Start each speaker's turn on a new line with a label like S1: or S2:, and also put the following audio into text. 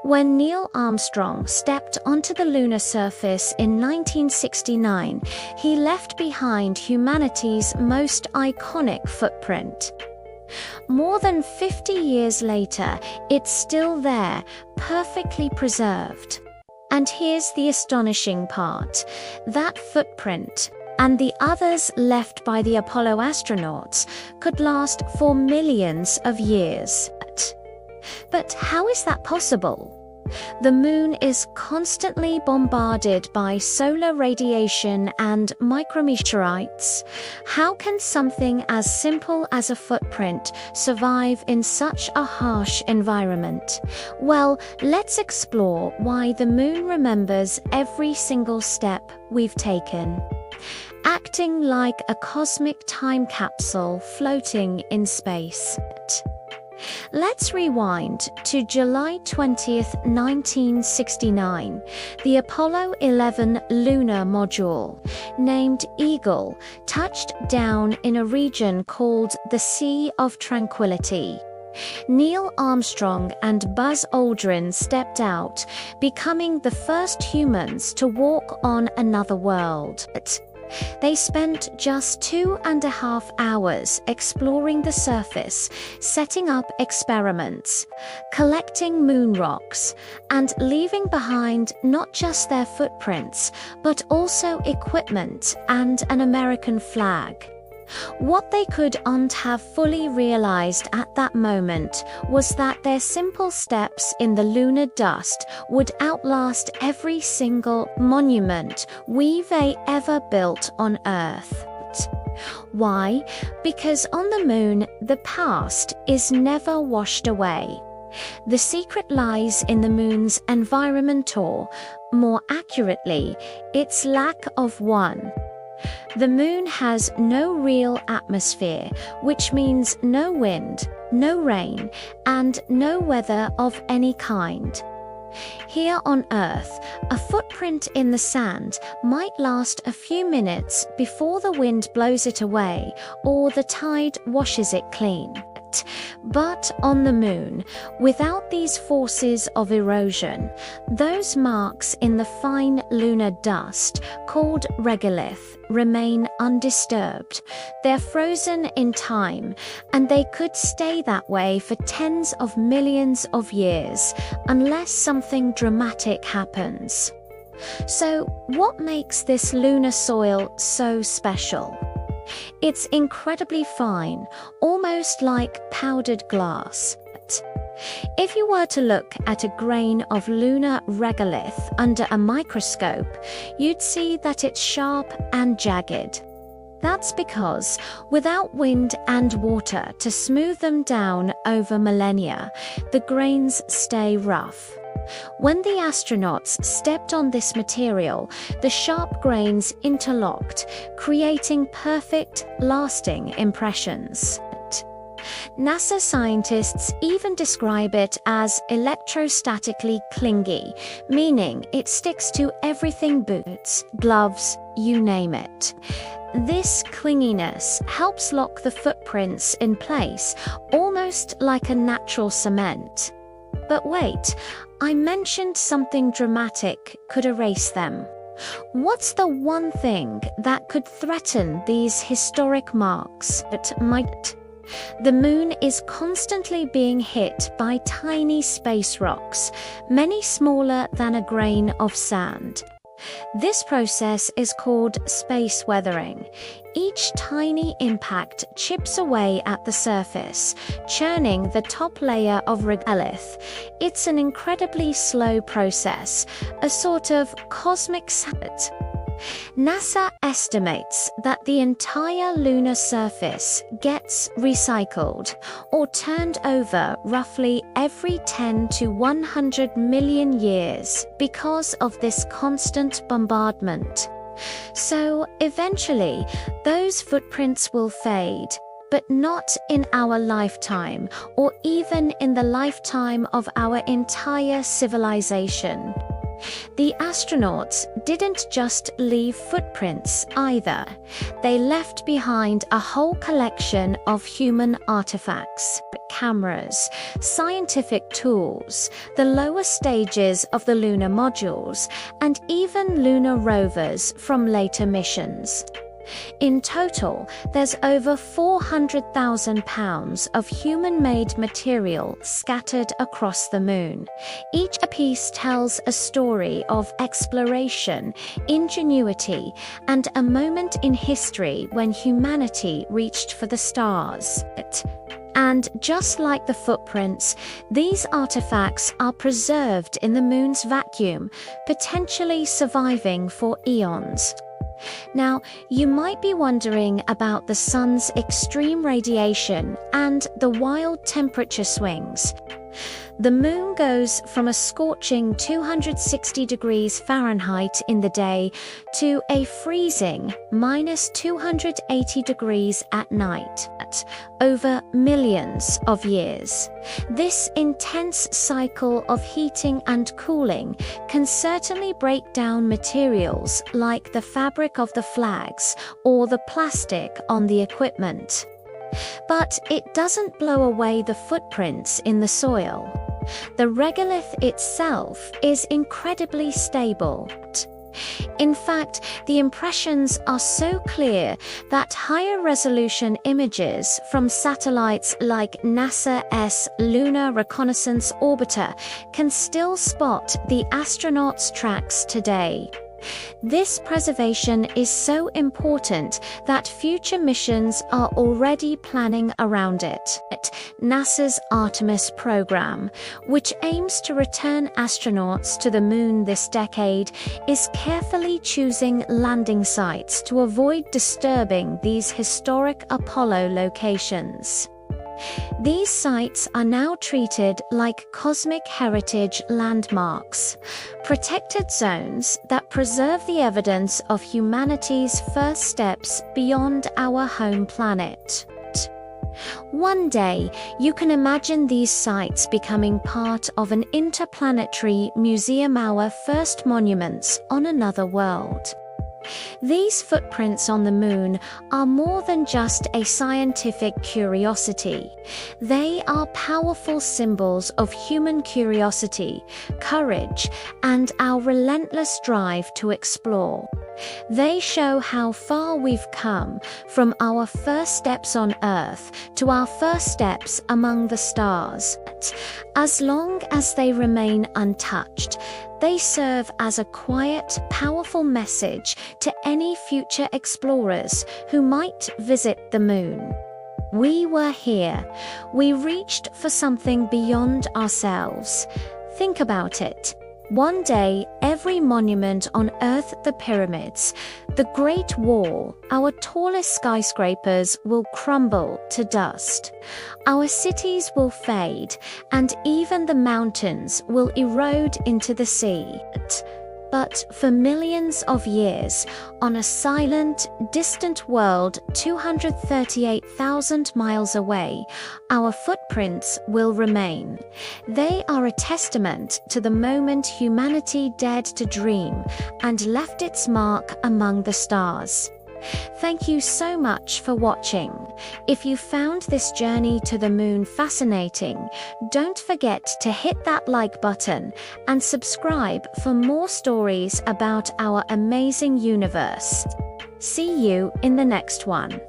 S1: When Neil Armstrong stepped onto the lunar surface in 1969, he left behind humanity's most iconic footprint. More than 50 years later, it's still there, perfectly preserved. And here's the astonishing part. That footprint, and the others left by the Apollo astronauts, could last for millions of years. But how is that possible? The moon is constantly bombarded by solar radiation and micrometeorites. How can something as simple as a footprint survive in such a harsh environment? Well, let's explore why the moon remembers every single step we've taken. Acting like a cosmic time capsule floating in space. Let's rewind to July 20th, 1969. The Apollo 11 lunar module, named Eagle, touched down in a region called the Sea of Tranquility. Neil Armstrong and Buzz Aldrin stepped out, becoming the first humans to walk on another world. They spent just 2.5 hours exploring the surface, setting up experiments, collecting moon rocks, and leaving behind not just their footprints, but also equipment and an American flag. What they couldn't have fully realized at that moment was that their simple steps in the lunar dust would outlast every single monument we've ever built on Earth. Why? Because on the moon, the past is never washed away. The secret lies in the moon's environment, or, more accurately, its lack of one. The moon has no real atmosphere, which means no wind, no rain, and no weather of any kind. Here on Earth, a footprint in the sand might last a few minutes before the wind blows it away or the tide washes it clean. But on the moon, without these forces of erosion, those marks in the fine lunar dust, called regolith, remain undisturbed. They're frozen in time, and they could stay that way for tens of millions of years, unless something dramatic happens. So, what makes this lunar soil so special? It's incredibly fine, almost like powdered glass. If you were to look at a grain of lunar regolith under a microscope, you'd see that it's sharp and jagged. That's because, without wind and water to smooth them down over millennia, the grains stay rough. When the astronauts stepped on this material, the sharp grains interlocked, creating perfect, lasting impressions. NASA scientists even describe it as electrostatically clingy, meaning it sticks to everything: boots, gloves, you name it. This clinginess helps lock the footprints in place, almost like a natural cement. But wait, I mentioned something dramatic could erase them. What's the one thing that could threaten these historic marks? The moon is constantly being hit by tiny space rocks, many smaller than a grain of sand. This process is called space weathering. Each tiny impact chips away at the surface, churning the top layer of regolith. It's an incredibly slow process, a sort of cosmic salad. NASA estimates that the entire lunar surface gets recycled or turned over roughly every 10 to 100 million years because of this constant bombardment. So, eventually, those footprints will fade, but not in our lifetime, or even in the lifetime of our entire civilization. The astronauts didn't just leave footprints either. They left behind a whole collection of human artifacts, cameras, scientific tools, the lower stages of the lunar modules, and even lunar rovers from later missions. In total, there's over 400,000 pounds of human-made material scattered across the moon. Each piece tells a story of exploration, ingenuity, and a moment in history when humanity reached for the stars. And just like the footprints, these artifacts are preserved in the moon's vacuum, potentially surviving for eons. Now, you might be wondering about the sun's extreme radiation and the wild temperature swings. The moon goes from a scorching 260 degrees Fahrenheit in the day to a freezing -280 degrees at night, over millions of years. This intense cycle of heating and cooling can certainly break down materials like the fabric of the flags or the plastic on the equipment. But it doesn't blow away the footprints in the soil. The regolith itself is incredibly stable. In fact, the impressions are so clear that higher resolution images from satellites like NASA's Lunar Reconnaissance Orbiter can still spot the astronauts' tracks today. This preservation is so important that future missions are already planning around it. NASA's Artemis program, which aims to return astronauts to the moon this decade, is carefully choosing landing sites to avoid disturbing these historic Apollo locations. These sites are now treated like cosmic heritage landmarks, protected zones that preserve the evidence of humanity's first steps beyond our home planet. One day, you can imagine these sites becoming part of an interplanetary museum, our first monuments on another world. These footprints on the moon are more than just a scientific curiosity. They are powerful symbols of human curiosity, courage, and our relentless drive to explore. They show how far we've come from our first steps on Earth to our first steps among the stars. As long as they remain untouched, they serve as a quiet, powerful message to any future explorers who might visit the moon. We were here. We reached for something beyond ourselves. Think about it. One day, every monument on Earth, the pyramids, the Great Wall, our tallest skyscrapers will crumble to dust. Our cities will fade, and even the mountains will erode into the sea. But for millions of years, on a silent, distant world 238,000 miles away, our footprints will remain. They are a testament to the moment humanity dared to dream and left its mark among the stars. Thank you so much for watching. If you found this journey to the moon fascinating, don't forget to hit that like button and subscribe for more stories about our amazing universe. See you in the next one.